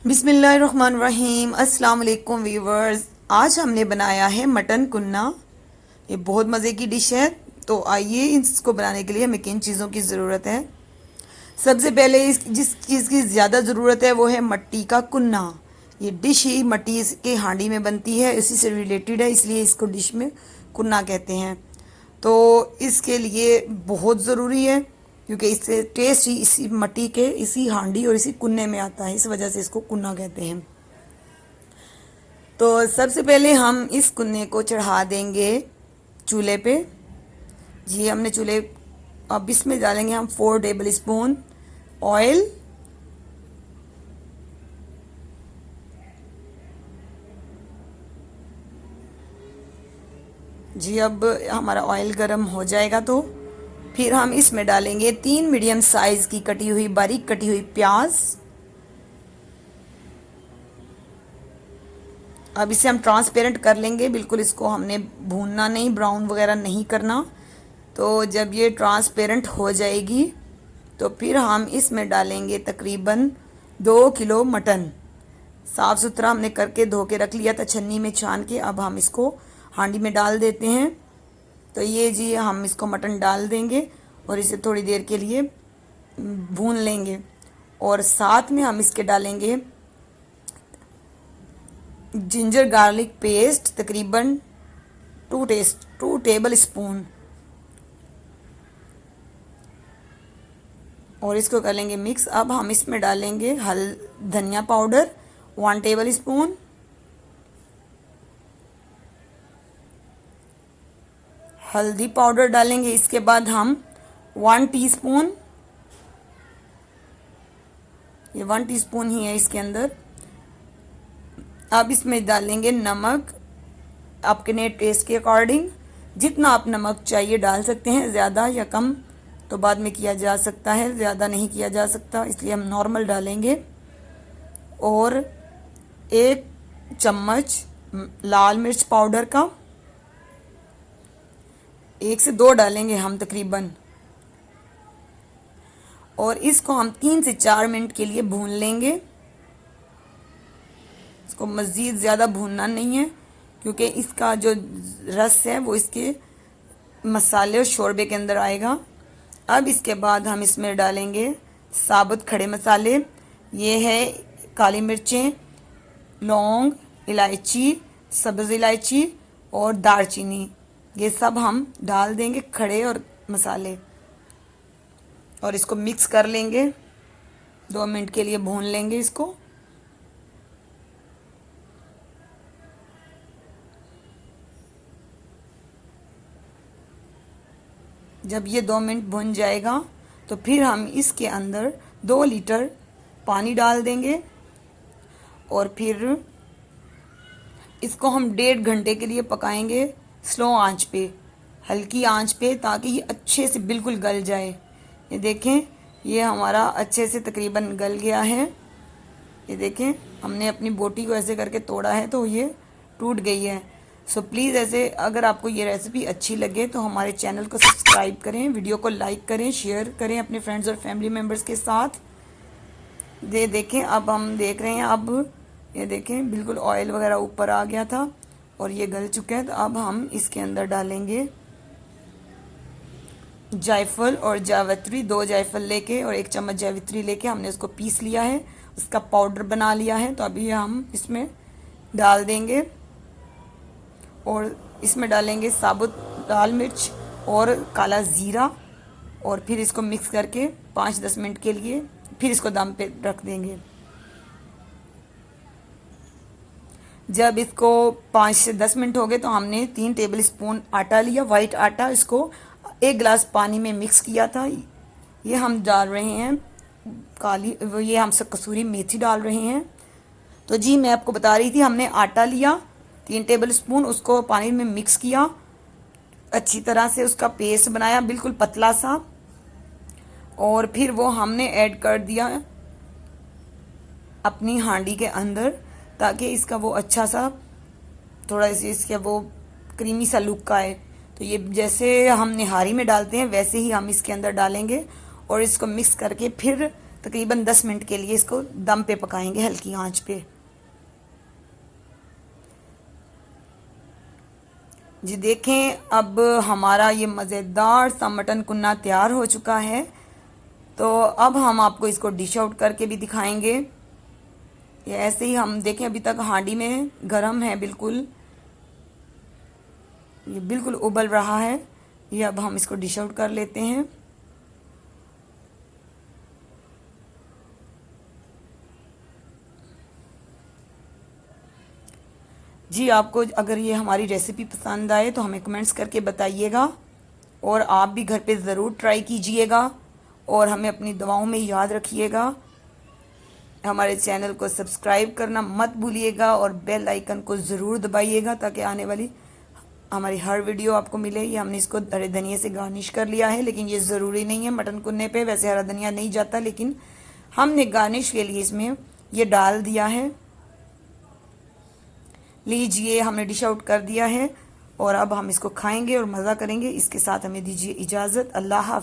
बिस्मिल्लाहिर्रहमानिर्रहीम। अस्सलाम वालेकुम व्यूवर्स। आज हमने बनाया है मटन कुन्ना। ये बहुत मज़े की डिश है। तो आइए इसको बनाने के लिए हमें किन चीज़ों की ज़रूरत है। सबसे पहले जिस चीज़ की ज़्यादा ज़रूरत है वो है मट्टी का कुन्ना। ये डिश ही मट्टी के हांडी में बनती है, इसी से रिलेटेड है, इसलिए इसको डिश में कुन्ना कहते हैं। तो इसके लिए बहुत ज़रूरी है क्योंकि इससे टेस्ट ही इसी मट्टी के इसी हांडी और इसी कुन्ने में आता है, इस वजह से इसको कुन्ना कहते हैं। तो सबसे पहले हम इस कुन्ने को चढ़ा देंगे चूल्हे पे। जी हमने चूल्हे, अब इसमें डालेंगे हम 4 टेबल स्पून ऑयल। जी अब हमारा ऑयल गर्म हो जाएगा तो फिर हम इसमें डालेंगे 3 मीडियम साइज की कटी हुई, बारीक कटी हुई प्याज। अब इसे हम ट्रांसपेरेंट कर लेंगे, बिल्कुल इसको हमने भूनना नहीं, ब्राउन वगैरह नहीं करना। तो जब ये ट्रांसपेरेंट हो जाएगी तो फिर हम इसमें डालेंगे तकरीबन 2 किलो मटन। साफ़ सुथरा हमने करके धो के रख लिया था छन्नी में छान के। अब हम इसको हांडी में डाल देते हैं। तो ये जी हम इसको मटन डाल देंगे और इसे थोड़ी देर के लिए भून लेंगे। और साथ में हम इसके डालेंगे जिंजर गार्लिक पेस्ट, तकरीबन 2 टेबल स्पून, और इसको कर लेंगे मिक्स। अब हम इसमें डालेंगे धनिया पाउडर 1 टेबल स्पून, हल्दी पाउडर डालेंगे। इसके बाद हम 1 टीस्पून, ये 1 टीस्पून ही है इसके अंदर। अब इसमें डालेंगे नमक अपने टेस्ट के अकॉर्डिंग। जितना आप नमक चाहिए डाल सकते हैं, ज़्यादा या कम तो बाद में किया जा सकता है, ज़्यादा नहीं किया जा सकता, इसलिए हम नॉर्मल डालेंगे। और 1 चम्मच लाल मिर्च पाउडर का, 1 से 2 डालेंगे हम तकरीबन। और इसको हम 3 से 4 मिनट के लिए भून लेंगे। इसको मज़ीद ज़्यादा भूनना नहीं है क्योंकि इसका जो रस है वो इसके मसाले और शोरबे के अंदर आएगा। अब इसके बाद हम इसमें डालेंगे साबुत खड़े मसाले। ये है काली मिर्चें, लौंग, इलायची, सब्ज़ इलायची और दालचीनी। ये सब हम डाल देंगे, खड़े और मसाले, और इसको मिक्स कर लेंगे। 2 मिनट के लिए भून लेंगे इसको। जब ये 2 मिनट भुन जाएगा तो फिर हम इसके अंदर 2 लीटर पानी डाल देंगे और फिर इसको हम 1.5 घंटे के लिए पकाएंगे स्लो आंच पे, हल्की आंच पे, ताकि ये अच्छे से बिल्कुल गल जाए। ये देखें, ये हमारा अच्छे से तकरीबन गल गया है। ये देखें, हमने अपनी बोटी को ऐसे करके तोड़ा है तो ये टूट गई है। सो प्लीज़ ऐसे, अगर आपको ये रेसिपी अच्छी लगे तो हमारे चैनल को सब्सक्राइब करें, वीडियो को लाइक करें, शेयर करें अपने फ्रेंड्स और फैमिली मेम्बर्स के साथ। ये देखें, अब हम देख रहे हैं, अब ये देखें बिल्कुल ऑयल वगैरह ऊपर आ गया था और ये गल चुका है। तो अब हम इसके अंदर डालेंगे जायफल और जावित्री। 2 जायफल लेके और 1 चम्मच जावित्री लेके हमने उसको पीस लिया है, उसका पाउडर बना लिया है। तो अभी हम इसमें डाल देंगे और इसमें डालेंगे साबुत लाल मिर्च और काला ज़ीरा, और फिर इसको मिक्स करके 5-10 मिनट के लिए फिर इसको दम पे रख देंगे। जब इसको 5 से 10 मिनट हो गए तो हमने 3 टेबल स्पून आटा लिया, वाइट आटा, इसको 1 गिलास पानी में मिक्स किया था। ये हम डाल रहे हैं ये हम सब कसूरी मेथी डाल रहे हैं। तो जी मैं आपको बता रही थी, हमने आटा लिया 3 टेबल स्पून, उसको पानी में मिक्स किया, अच्छी तरह से उसका पेस्ट बनाया बिल्कुल पतला सा, और फिर वो हमने ऐड कर दिया अपनी हांडी के अंदर, ताकि इसका वो अच्छा सा थोड़ा सा इसका वो क्रीमी सा लुक आए। तो ये जैसे हम निहारी में डालते हैं वैसे ही हम इसके अंदर डालेंगे और इसको मिक्स करके फिर तकरीबन 10 मिनट के लिए इसको दम पे पकाएंगे, हल्की आंच पे। जी देखें, अब हमारा ये मज़ेदार सा मटन कुन्ना तैयार हो चुका है। तो अब हम आपको इसको डिश आउट करके भी दिखाएंगे। ये ऐसे ही हम देखें, अभी तक हांडी में गरम है बिल्कुल, ये बिल्कुल उबल रहा है। ये अब हम इसको डिश आउट कर लेते हैं। जी आपको अगर ये हमारी रेसिपी पसंद आए तो हमें कमेंट्स करके बताइएगा, और आप भी घर पे ज़रूर ट्राई कीजिएगा, और हमें अपनी दुआओं में याद रखिएगा। हमारे चैनल को सब्सक्राइब करना मत भूलिएगा, और बेल आइकन को ज़रूर दबाइएगा ताकि आने वाली हमारी हर वीडियो आपको मिले। ये हमने इसको हरे धनिया से गार्निश कर लिया है, लेकिन ये ज़रूरी नहीं है मटन कुन्ने पे, वैसे हरा धनिया नहीं जाता, लेकिन हमने गार्निश के लिए इसमें ये डाल दिया है। लीजिए, हमने डिश आउट कर दिया है, और अब हम इसको खाएंगे और मज़ा करेंगे। इसके साथ हमें दीजिए इजाज़त। अल्लाह हाफ़िज़।